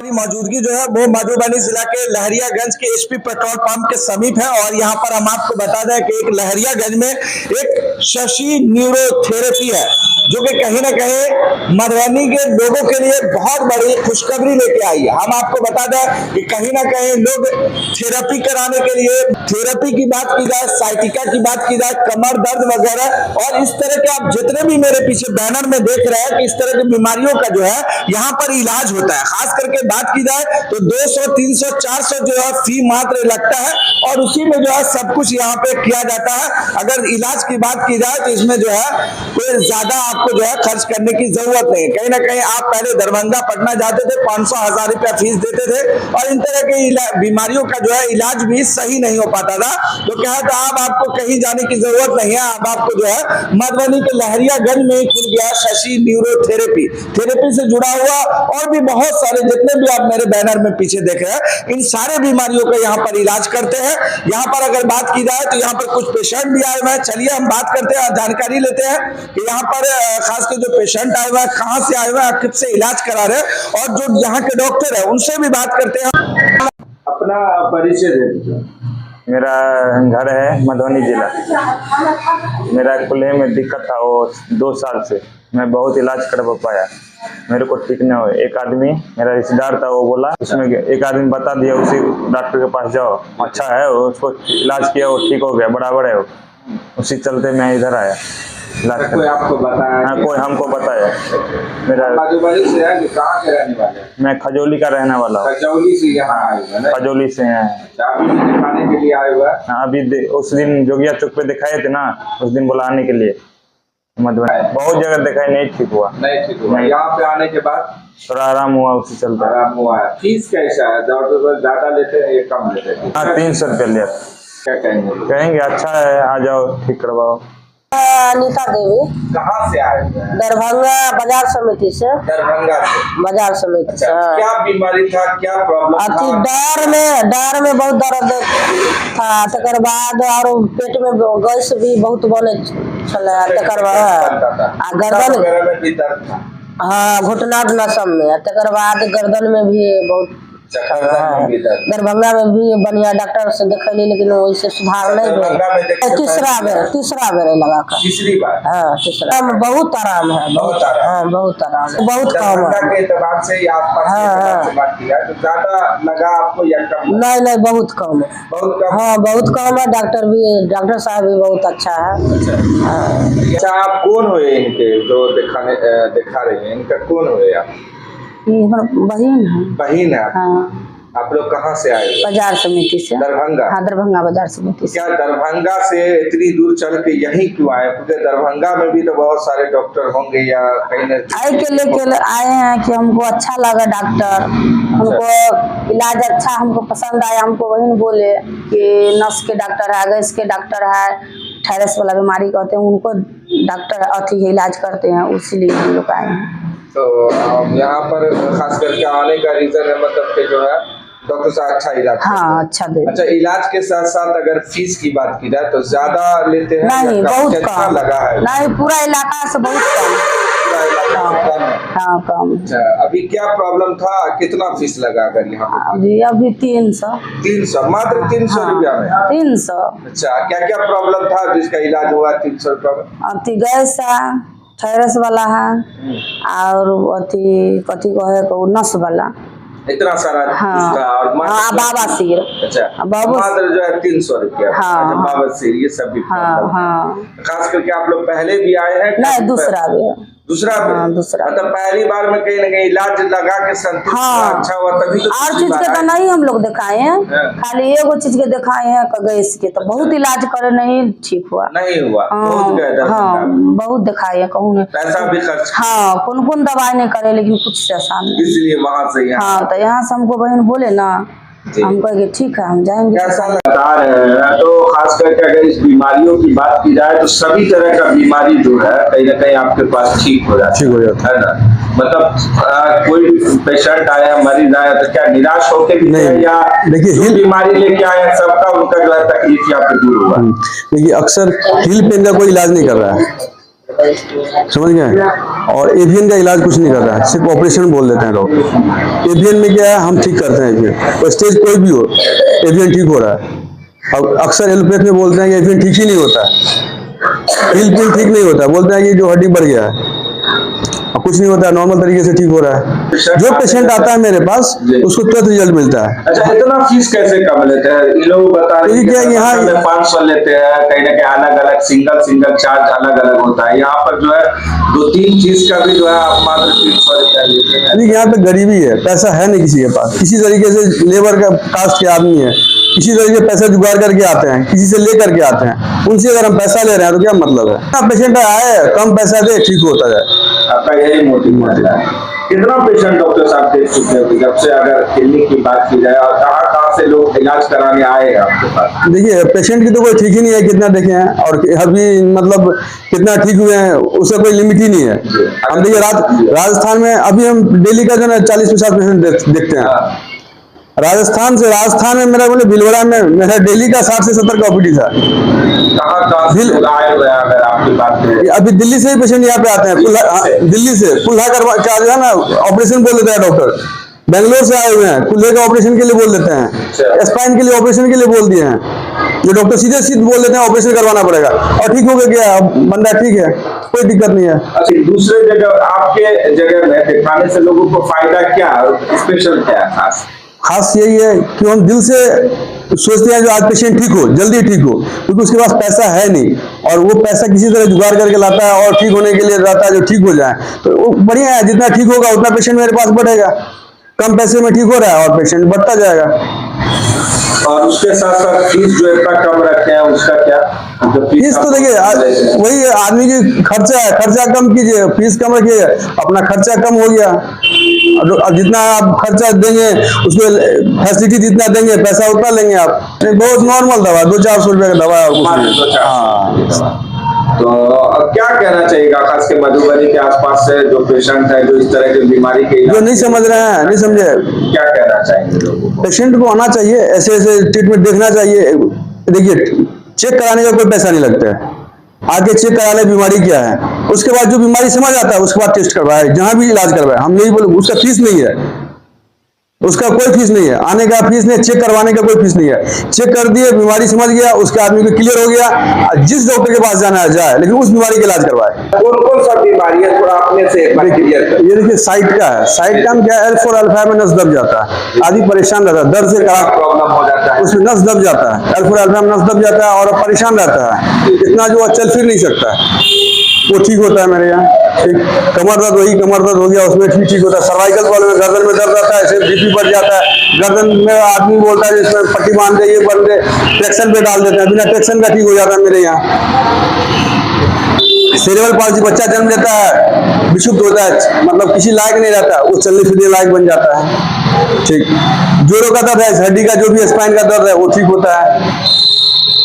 मौजूदगी जो है वो मधुबनी जिला के लहरियागंज के एचपी पेट्रोल पंप के समीप है और यहाँ पर हम आपको बता दें कि एक लहरियागंज में एक शशि न्यूरोथेरेपी है जो कि कहीं ना कहीं मधुबनी के लोगों के लिए बहुत बड़ी खुशखबरी लेके आई है। हम आपको बता दें कि कहीं ना कहीं लोग थेरेपी कराने के लिए, थेरेपी की बात की जाए, साइटिका की बात की जाए, कमर दर्द वगैरह और इस तरह के आप जितने भी मेरे पीछे बैनर में देख रहे हैं कि इस तरह की बीमारियों का जो है यहाँ पर इलाज होता है। खास करके बात की जाए तो 200, 300, 400 जो है फी मात्र लगता है और उसी में जो है सब कुछ यहाँ पे किया जाता है। अगर इलाज की बात की जाए तो इसमें जो है कोई ज्यादा आपको जो है खर्च करने की जरूरत नहीं है। कहीं ना कहीं आप पहले दरभंगा पटना जाते थे, 500-1000 रुपया फीस देते थे और इन तरह के बीमारियों का जो है इलाज भी सही नहीं हो पाता था। तो क्या है, तो अब आपको कहीं जाने की जरूरत नहीं है। अब आपको जो है मधुबनी के लहरियागंज में खुल गया शशि न्यूरोथेरेपी। थेरेपी से जुड़ा हुआ और भी बहुत सारे जितने भी आप मेरे बैनर में पीछे देख रहे हैं, इन सारे बीमारियों का यहाँ पर इलाज करते हैं। यहाँ पर अगर बात की जाए तो यहाँ पर कुछ पेशेंट भी आए हुए हैं। चलिए हम बात करते हैं, जानकारी लेते हैं कि यहाँ पर खासकर जो पेशेंट आए हुए हैं कहाँ से आए हुए हैं, किससे इलाज करा रहे हैं और जो यहाँ के डॉक्टर है उनसे भी बात करते हैं। अपना परिचय दे दीजिए। मेरा घर है मधुबनी जिला। मेरा कुल्हे में दिक्कत था वो 2 साल से, मैं बहुत इलाज करवा पाया, मेरे को ठीक नहीं हुआ। एक आदमी मेरा रिश्तेदार था, वो बोला, उसमें एक आदमी बता दिया उसी डॉक्टर के पास जाओ, अच्छा है, उसको इलाज किया, वो ठीक हो गया, बराबर है वो। उसी चलते मैं इधर आया इलाज कोई आपको बताया? हाँ, कोई हमको बताया। मेरा मधुबनी से है कि कहाँ के रहने वाले? मैं खजौली का रहने वाला हूँ। खजौली से यहाँ आए हुए हैं? खजौली से हैं। अभी दिखाने के लिए आए हुए हैं? हाँ, अभी उस दिन जोगिया चौक पे दिखाए थे ना, उस दिन बुलाने के लिए मधुबनी बहुत जगह दिखाई, नहीं ठीक हुआ। नहीं ठीक हुआ। यहाँ पे आने के बाद थोड़ा आराम हुआ, उसी चलता आराम हुआ है। फीस कैसा है? डॉक्टर ज्यादा लेते हैं या कम लेते हैं? हाँ, 300 रुपया लिया। क्या कहेंगे? कहेंगे अच्छा है, आ जाओ ठीक करवाओ। नीता देवी। कहाँ से आए हुए हैं? दरभंगा बाजार समिति से। दरभंगा से? बाजार समिति से। क्या बीमारी था, क्या प्रॉब्लम था? डार में बहुत दर्द था, तकर बाद और पेट में गैस भी बहुत बने चला, तकर बाद गर्दन में भी दर्द था। हाँ, घुटना सब में, तकर बाद गर्दन में भी बहुत। दरभंगा में भी बढ़िया डॉक्टर से दिखैली लेकिन वैसे सुधार नहीं हुआ। तीसरा बेर लगा कर। तीसरी बार? हाँ, तीसरा में बहुत आराम है, बहुत आराम है, बहुत कम है। के एतबार से बात किया तो ज्यादा लगा आपको या कम? नहीं, बहुत कम है। बहुत कम? हाँ, बहुत कम है। डॉक्टर साहब भी बहुत अच्छा है। अच्छा, आप कौन हुए इनके जो दिखा रहे हैं? इनका कौन हुए आप? बहन है। बहन है? हाँ। आप लोग कहाँ से आए? बाजार समिति से। दरभंगा? हाँ, दरभंगा बाजार समिति से। क्या दरभंगा से इतनी दूर चल के यहीं क्यों आए? क्योंकि दरभंगा में भी तो बहुत सारे डॉक्टर होंगे या कहीं न के लेके आए हैं कि हमको अच्छा लगा डॉक्टर, हमको इलाज अच्छा हमको पसंद आया। हमको वही बोले कि नस के डॉक्टर है, गैस के डॉक्टर है, थायराइड वाला बीमारी कहते हैं उनको डॉक्टर अथी इलाज करते हैं, उसीलिए हम लोग आए हैं। तो यहाँ पर खास करके आने का रीजन है मतलब कि जो है डॉक्टर साहब अच्छा इलाज? हाँ, अच्छा दे। अच्छा, इलाज के साथ साथ अगर फीस की बात की जाए तो ज्यादा लेते हैं? नहीं, बहुत कम लगा है? नहीं, पूरा इलाका से बहुत कम। पूरा इलाका कम है? हाँ, कम। अच्छा, अभी क्या प्रॉब्लम था, कितना फीस लगा अगर यहाँ पे? अभी 300। 300? मात्र 300 रुपया में? 300। अच्छा, क्या क्या प्रॉब्लम था जिसका इलाज हुआ 300 रुपया में? अथी गैस है, थायराइड वाला है और अथी कथी कहे को नस वाला, इतना सारा। हाँ, और बाबासीर। अच्छा, मात्र जो है 300 रुपया? हाँ, बाबासीर ये सब भी? हाँ। खास करके आप लोग पहले भी आए हैं? नहीं, दूसरा भी। दूसरा? मतलब पहली बार में कहीं ना कहीं इलाज लगा के संतुष्ट? हाँ, अच्छा हुआ तभी तो। और चीज के तो नहीं हम लोग दिखाए हैं, खाली एगो चीज के दिखाए हैं गैस के, तो बहुत इलाज करे नहीं ठीक हुआ। नहीं हुआ? हाँ, बहुत दिखाए हैं, कहूँ नहीं पैसा भी खर्च। हाँ, कौन दवाई नहीं करे लेकिन कुछ से आसान नहीं, इसलिए वहाँ से। हाँ, तो यहाँ से हमको बहन बोले ना, हम कहेंगे ठीक है हम जाएंगे। कैसा लगता है? तो खास करके अगर इस बीमारियों की बात की जाए तो सभी तरह का बीमारी जो है कहीं ना कहीं आपके पास ठीक हो जाता है ना? मतलब कोई भी पेशेंट आया, मरीज आया तो क्या निराश होके भी नहीं, या देखिए बीमारी लेके आया सबका उनका जो है तकलीफ यहाँ पे दूर हुआ? देखिए, अक्सर हिल पेन का कोई इलाज नहीं कर रहा है, समझ गए। और एवियन का इलाज कुछ नहीं कर रहा है, सिर्फ ऑपरेशन बोल देते हैं लोग। एवियन में क्या है, हम ठीक करते हैं एवियन, तो स्टेज कोई भी हो एवियन ठीक हो रहा है। अब अक्सर एलोपैथ में बोलते हैं कि एवियन ठीक ही नहीं होता, हिल पिल ठीक नहीं होता, बोलते हैं कि जो हड्डी बढ़ गया है, और कुछ नहीं होता है, नॉर्मल तरीके से ठीक हो रहा है। जो पेशेंट आता है मेरे पास उसको तुरंत रिजल्ट मिलता है। अच्छा, इतना फीस कैसे कम लेते हैं ये लोग? बता रहे हैं क्या यहाँ 500 लेते हैं, कहीं ना कहीं अलग अलग सिंगल चार्ज अलग अलग होता है। यहाँ पर जो है 2-3 चीज का भी जो है आप मात्र 300 रुपया लेते हैं। यहाँ पे गरीबी है, पैसा है नहीं किसी के पास, किसी तरीके से लेबर का कास्ट के आदमी है, किसी तरीके पैसा जुगाड़ करके आते हैं, किसी से ले करके आते हैं, उनसे अगर हम पैसा ले रहे हैं तो क्या मतलब है। पेशेंट आए कम पैसा दे ठीक होता जाए, आपका यही मोटिव है। कितना पेशेंट डॉक्टर साहब देख चुके हैं जब से, अगर क्लिनिक की बात की जाए, और कहाँ से लोग इलाज कराने आए हैं आपके पास? देखिए पेशेंट की तो कोई ठीक ही नहीं है, कितना देखे हैं और अभी मतलब कितना ठीक हुए हैं उसका कोई लिमिट ही नहीं है। हम देखिए राजस्थान में अभी हम डेली का जो है 40-50 पेशेंट देखते हैं। राजस्थान में मेरा बोले भिलवाड़ा में मेरा डेली का 60 से 70 का ओपीडी था। कहाँ से लोग आए हुए हैं अगर आपकी बात करें? अभी दिल्ली से ही पेशेंट यहाँ पे आते हैं, दिल्ली से कुल्हा करवा जो है ना ऑपरेशन बोल देता है डॉक्टर, बेंगलोर से आए हुए हैं, कुल्हे का ऑपरेशन के लिए बोल देते हैं, स्पाइन के लिए ऑपरेशन के लिए बोल दिए हैं, जो डॉक्टर सीधे बोल देते हैं ऑपरेशन करवाना पड़ेगा और ठीक हो गया, बंदा ठीक है, कोई दिक्कत नहीं है। अच्छा, दूसरे जगह आपके जगह में दिखाने से लोगों को फायदा क्या, स्पेशल क्या है? खास यही है कि हम दिल से सोचते हैं जो आज पेशेंट ठीक हो, जल्दी ठीक हो, क्योंकि उसके पास पैसा है नहीं और वो पैसा किसी तरह जुगाड़ करके लाता है और ठीक होने के लिए लाता है जो ठीक हो जाए, तो वो बढ़िया है। जितना ठीक होगा उतना पेशेंट मेरे पास बढ़ेगा, कम पैसे में ठीक हो रहा है और पेशेंट बढ़ता जाएगा। और उसके साथ साथ फीस जो इतना कम रखते हैं उसका क्या? फीस तो देखिए वही आदमी की खर्चा है, खर्चा कम कीजिए, फीस कम रखिए, अपना खर्चा कम हो गया। अब जितना आप खर्चा देंगे उसको फैसिलिटी जितना देंगे पैसा उतना लेंगे आप। बहुत नॉर्मल दवा 200-400 रुपए का दवा है। हाँ, तो अब क्या कहना चाहिएगा खास के मधुबनी के आसपास से जो पेशेंट है जो इस तरह की बीमारी के जो नहीं समझ रहे हैं, नहीं समझे, क्या कहना चाहेंगे लोगों को? पेशेंट को आना चाहिए, ऐसे ट्रीटमेंट देखना चाहिए। देखिए चेक कराने का कोई पैसा नहीं लगता है, आगे चेक करा ले बीमारी क्या है, उसके बाद जो बीमारी समझ आता है उसके बाद टेस्ट करवाए, जहां भी इलाज करवाए। हम यही बोले उसका फीस नहीं है, उसका कोई फीस नहीं है, आने का फीस नहीं, चेक करवाने का कोई फीस नहीं है। चेक कर दिए, बीमारी समझ गया, उसके आदमी को क्लियर हो गया, जिस डॉक्टर के पास जाना है जाए, लेकिन उस बीमारी का इलाज करवाए। कौन सा बीमारी है थोड़ा अपने से ये देखिए साइट का है, साइट का क्या है, L4 अल्फा में नस दब जाता है, आदमी परेशान रहता है, दर्द से प्रॉब्लम हो जाता है, उसमें नस दब जाता है, L4 अल्फा में नस दब जाता है और परेशान रहता है, इतना जो चल फिर नहीं सकता है, वो ठीक होता है मेरे यहाँ। ठीक, कमर दर्द हो गया, उसमें ठीक होता है। सर्वाइकल प्रॉब्लम, गर्दन में दर्द आता है, ऐसे बीपी बढ़ जाता है, गर्दन में आदमी बोलता है जिसमें पट्टी बांध दे, ये बंद दे, ट्रैक्शन पे डाल देते हैं, बिना ट्रैक्शन का ठीक हो जाता है मेरे यहाँ। सेरेब्रल पाल्सी, बच्चा जन्म लेता है विक्षुब्ध होता है, मतलब किसी लायक नहीं रहता, वो चलने फिरने लायक बन जाता है। ठीक, जोड़ों का दर्द है, हड्डी का जो भी स्पाइन का दर्द है वो ठीक होता है।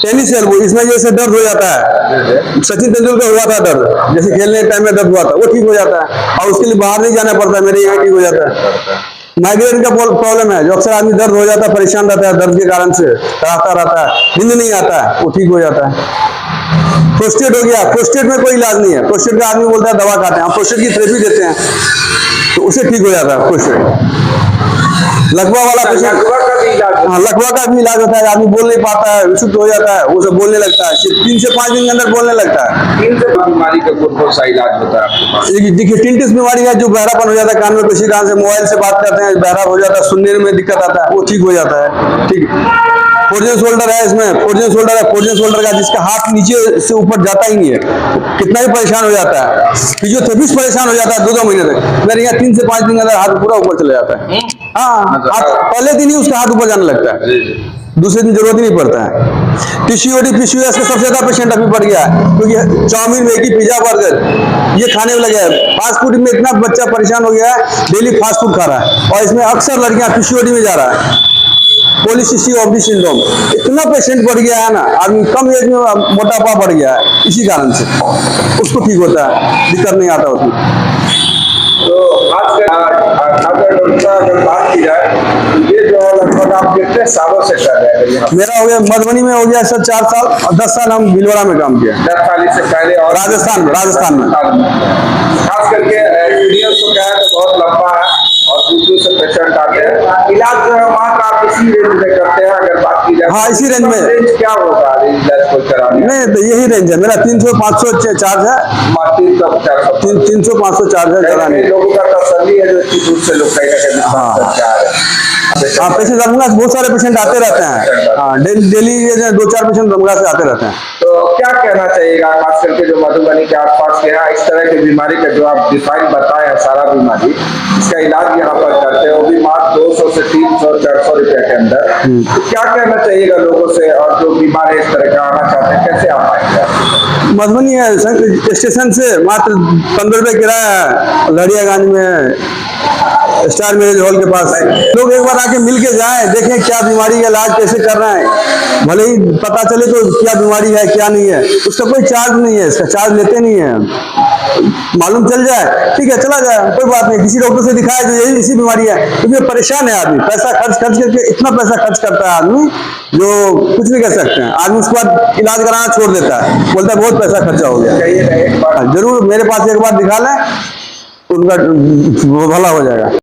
टेनिस एल्बो, इसमें जैसे दर्द हो जाता है, सचिन तेंदुलकर हुआ था दर्द, जैसे खेलने के टाइम में दर्द हुआ था, वो ठीक हो जाता है और उसके लिए बाहर नहीं जाना पड़ता, मेरे यहाँ ठीक हो जाता है। माइग्रेन का प्रॉब्लम है, जो अक्सर आदमी दर्द हो जाता है, परेशान रहता है, दर्द के कारण से कराता रहता है, नींद नहीं आता है, वो ठीक हो जाता है। प्रोस्टेट हो गया, प्रोस्टेट में कोई इलाज नहीं है, प्रोस्टेट का आदमी बोलता है दवा खाते हैं, हम प्रोस्टेट की थेरेपी देते हैं तो उसे ठीक हो जाता है प्रोस्टेट। लकवा वाला पेशेंट, हाँ लकवा का भी इलाज होता है, आदमी बोल नहीं पाता है, विक्षुब्ध हो जाता है, वो सब बोलने लगता है, 3 से 5 दिन के अंदर बोलने लगता है। 3 से 5 बीमारी का कौन सा इलाज होता है आपके पास? देखिए टिंटिस बीमारी है, जो बहरापन हो जाता है, कान में किसी कान से मोबाइल से बात करते हैं, बहरा हो जाता है, सुनने में दिक्कत आता है, वो ठीक हो जाता है। ठीक, फोर्जियन शोल्डर है, इसमें फोर्जियन शोल्डर है, फोर्जियन शोल्डर का जिसका हाथ नीचे से ऊपर जाता ही नहीं है, कितना ही परेशान हो जाता है, फिजियोथेरेपिस्ट परेशान हो जाता है 2-2 महीने तक। मेरे यहाँ 3 से 5 दिन के अंदर हाथ पूरा ऊपर चला जाता है। हाँ, पहले दिन ही उसका हाथ ऊपर जाने लगता है, दूसरे दिन जरूरत ही नहीं पड़ता है। PCOD PCOS का सबसे ज्यादा पेशेंट अभी बढ़ गया है, क्योंकि चाउमीन, मैगी, पिज्जा, बर्गर ये खाने में लगे हैं। फास्ट फूड में इतना बच्चा परेशान हो गया है, डेली फास्ट फूड खा रहा है और इसमें अक्सर लड़कियां PCOD में जा रहा है, पॉलीसिस्टिक ओवरी सिंड्रोम। इतना पेशेंट बढ़ गया है ना, आदमी कम एज में मोटापा बढ़ गया है, इसी कारण से उसको ठीक होता है, दिक्कत नहीं आता उसमें। तो आज अगर डॉक्टर अगर बात की जाए, ये जो लगभग आप देखते कितने सालों से कर रहे हैं यहाँ? मेरा हो गया मधुबनी में हो गया सर 4 साल और 10 साल हम भिलवाड़ा में काम किया। 10 साल से पहले और राजस्थान में खास करके एक्सपीरियंस तो क्या है तो बहुत लंबा है और दूर से पेशेंट आते हैं। इलाज जो है वहाँ का आप इसी रेंज में करते हैं अगर बात की जाए? हाँ, इसी रेंज में। रेंज क्या होगा इलाज को कराने? नहीं तो यही रेंज है मेरा, 300-500 चार्ज है। 300-500 चार्ज है, ज्यादा नहीं। लोगों का तसल्ली है जो इतनी दूर से लोग कहीं ना कहीं हाँ। करके आ रहे हैं। हाँ, पेशेंट दरभंगा से बहुत सारे पेशेंट आते रहते हैं। हाँ, डेली 2-4 पेशेंट दरभंगा से आते रहते हैं। तो क्या कहना चाहिएगा खास करके जो मधुबनी के आसपास के हैं इस तरह की बीमारी का जो आप डिफाइन बताए हैं सारा बीमारी, इसका इलाज यहाँ पर करते हैं वो भी मात्र 200 से 300-400 रुपए के अंदर। तो क्या कहना चाहिएगा लोगों से और जो बीमार इस तरह का आना चाहते हैं कैसे आ पाएंगे? मधुबनी स्टेशन से मात्र 15 रुपए किराया है, लहरियागंज में स्टार मैरिज हॉल के पास। लोग एक बार आके मिल के जाए, देखें क्या बीमारी का इलाज कैसे कर रहे हैं, भले ही पता चले तो क्या बीमारी है क्या नहीं है। उसका कोई चार्ज नहीं है, इसका चार्ज लेते नहीं है। मालूम चल जाए ठीक है चला जाए, कोई बात नहीं। किसी डॉक्टर से दिखाया जो यही इसी बीमारी है, क्योंकि परेशान है आदमी, पैसा खर्च करके इतना पैसा खर्च करता है आदमी जो कुछ नहीं कर सकते हैं। आदमी उसके बाद इलाज कराना छोड़ देता है, बोलता है बहुत पैसा खर्चा हो गया। जरूर मेरे पास एक बार दिखा लें, उनका भला हो जाएगा।